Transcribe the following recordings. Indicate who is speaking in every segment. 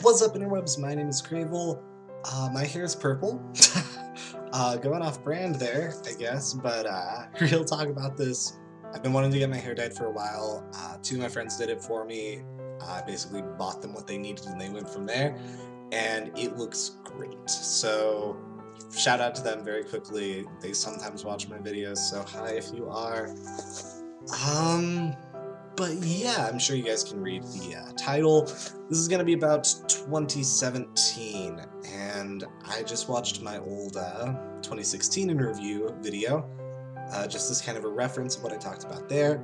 Speaker 1: What's up, interwebs? My name is Cravol. My hair is purple. Going off brand there, I guess, but real talk about this. I've been wanting to get my hair dyed for a while. Two of my friends did it for me. I basically bought them what they needed and they went from there, and it looks great. So shout out to them very quickly. They sometimes watch my videos, so hi if you are. But yeah, I'm sure you guys can read the title. This is going to be about 2017, and I just watched my old 2016 in review video, just as kind of a reference of what I talked about there,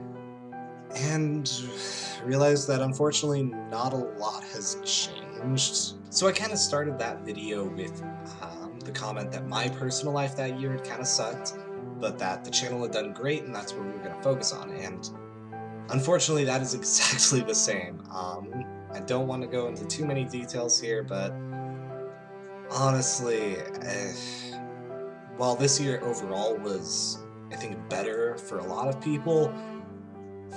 Speaker 1: and realized that unfortunately not a lot has changed. So I kind of started that video with the comment that my personal life that year had kind of sucked, but that the channel had done great and that's what we were going to focus on, and unfortunately, that is exactly the same. I don't want to go into too many details here, but honestly, while this year overall was, I think, better for a lot of people,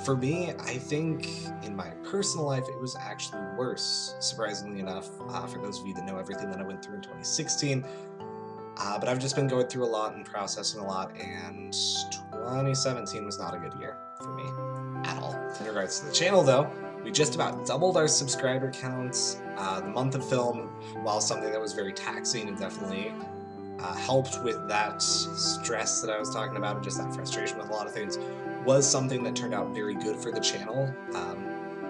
Speaker 1: for me, I think in my personal life, it was actually worse, surprisingly enough, for those of you that know everything that I went through in 2016. But I've just been going through a lot and processing a lot, and 2017 was not a good year for me at all. In regards to the channel though, we just about doubled our subscriber counts. The month of film, while something that was very taxing and definitely helped with that stress that I was talking about and just that frustration with a lot of things, was something that turned out very good for the channel.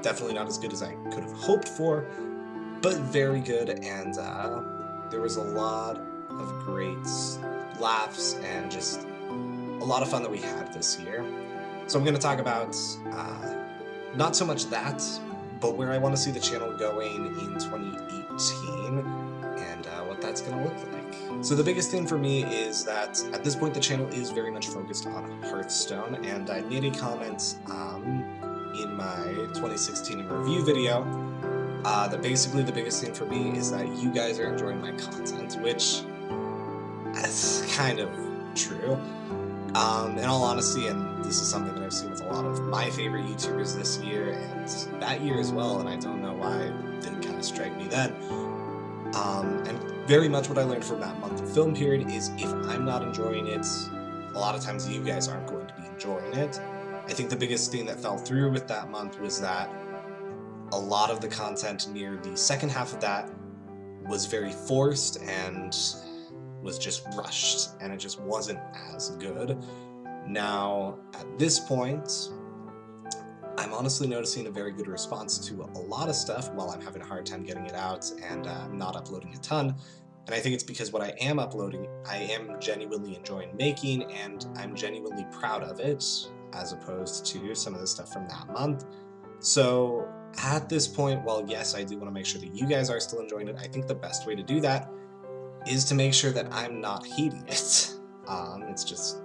Speaker 1: Definitely not as good as I could have hoped for, but very good, and there was a lot of great laughs and just a lot of fun that we had this year. So I'm going to talk about not so much that, but where I want to see the channel going in 2018 and what that's going to look like. So the biggest thing for me is that at this point the channel is very much focused on Hearthstone, and I made a comment in my 2016 in review video that basically the biggest thing for me is that you guys are enjoying my content, which is kind of true. In all honesty, and this is something that I've seen with a lot of my favorite YouTubers this year and that year as well, and I don't know why it didn't kind of strike me then. And very much what I learned from that month of film period is if I'm not enjoying it, a lot of times you guys aren't going to be enjoying it. I think the biggest thing that fell through with that month was that a lot of the content near the second half of that was very forced and was just rushed, and it just wasn't as good. Now, at this point, I'm honestly noticing a very good response to a lot of stuff while I'm having a hard time getting it out and not uploading a ton. And I think it's because what I am uploading, I am genuinely enjoying making, and I'm genuinely proud of it, as opposed to some of the stuff from that month. So at this point, while yes, I do want to make sure that you guys are still enjoying it, I think the best way to do that is to make sure that I'm not hating it. It's just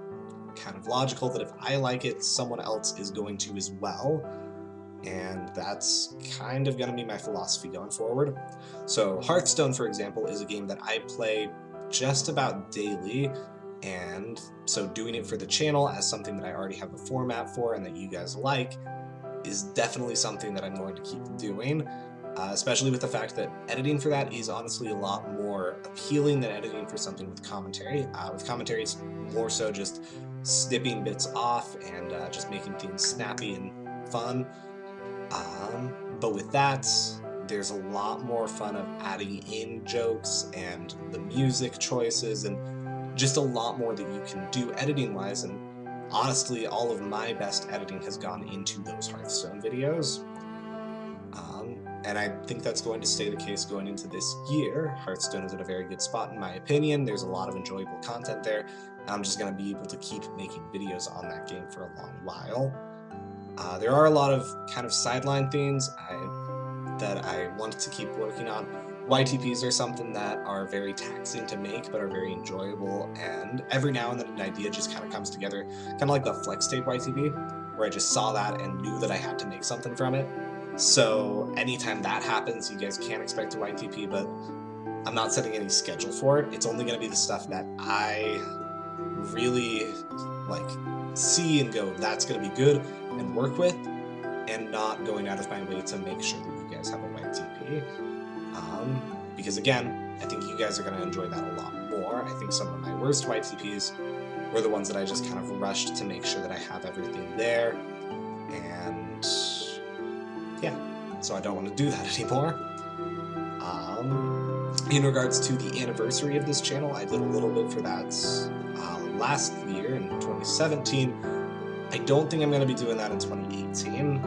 Speaker 1: kind of logical that if I like it, someone else is going to as well, and that's kind of going to be my philosophy going forward. So Hearthstone, for example, is a game that I play just about daily, and so doing it for the channel as something that I already have a format for and that you guys like is definitely something that I'm going to keep doing. Especially with the fact that editing for that is honestly a lot more appealing than editing for something with commentary. With commentary, it's more so just snipping bits off and just making things snappy and fun. But with that, there's a lot more fun of adding in jokes and the music choices and just a lot more that you can do editing-wise, and honestly, all of my best editing has gone into those Hearthstone videos. And I think that's going to stay the case going into this year. Hearthstone is at a very good spot in my opinion. There's a lot of enjoyable content there, and I'm just going to be able to keep making videos on that game for a long while. There are a lot of kind of sideline things that I want to keep working on. YTPs are something that are very taxing to make, but are very enjoyable, and every now and then an idea just kind of comes together, kind of like the flex tape YTP, where I just saw that and knew that I had to make something from it. So anytime that happens, you guys can expect a YTP, but I'm not setting any schedule for it. It's only going to be the stuff that I really see and go, that's going to be good and work with, and not going out of my way to make sure that you guys have a YTP. Because again, I think you guys are going to enjoy that a lot more. I think some of my worst YTPs were the ones that I just kind of rushed to make sure that I have everything there. And yeah, so I don't want to do that anymore. In regards to the anniversary of this channel, I did a little bit for that last year in 2017. I don't think I'm going to be doing that in 2018.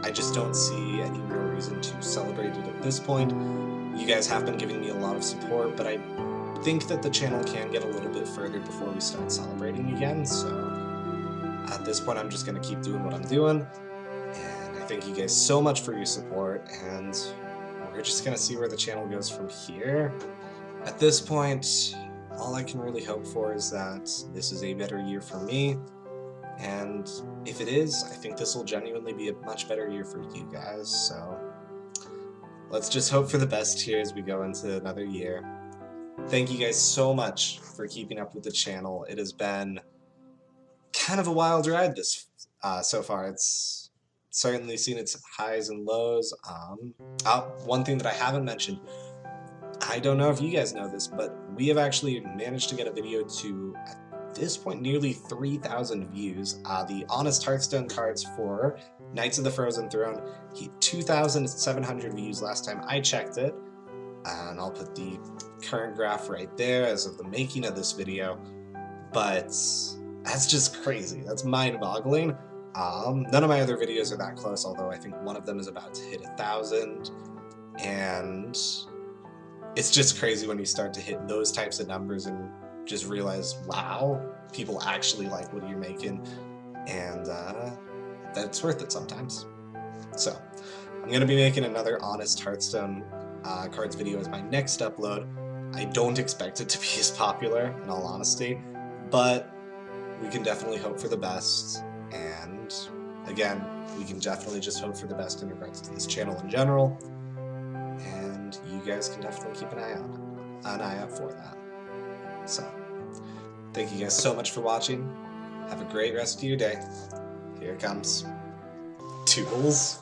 Speaker 1: I just don't see any real reason to celebrate it at this point. You guys have been giving me a lot of support, but I think that the channel can get a little bit further before we start celebrating again, so at this point I'm just going to keep doing what I'm doing, and I thank you guys so much for your support, and we're just going to see where the channel goes from here. At this point, all I can really hope for is that this is a better year for me, and if it is, I think this will genuinely be a much better year for you guys, so let's just hope for the best here as we go into another year. Thank you guys so much for keeping up with the channel. It has been kind of a wild ride this so far. It's certainly seen its highs and lows. One thing that I haven't mentioned, I don't know if you guys know this, but we have actually managed to get a video to, at this point, nearly 3,000 views. The Honest Hearthstone cards for Knights of the Frozen Throne, 2,700 views last time I checked it. And I'll put the current graph right there as of the making of this video, but that's just crazy. That's mind-boggling. None of my other videos are that close, although I think one of them is about to hit 1,000, and it's just crazy when you start to hit those types of numbers and just realize, wow, people actually like what you're making, and that's worth it sometimes. So I'm going to be making another Honest Hearthstone cards video as my next upload. I don't expect it to be as popular, in all honesty, but we can definitely hope for the best, and again, we can definitely just hope for the best in regards to this channel in general, and you guys can definitely keep an eye out for that. So, thank you guys so much for watching. Have a great rest of your day. Here it comes. Toodles.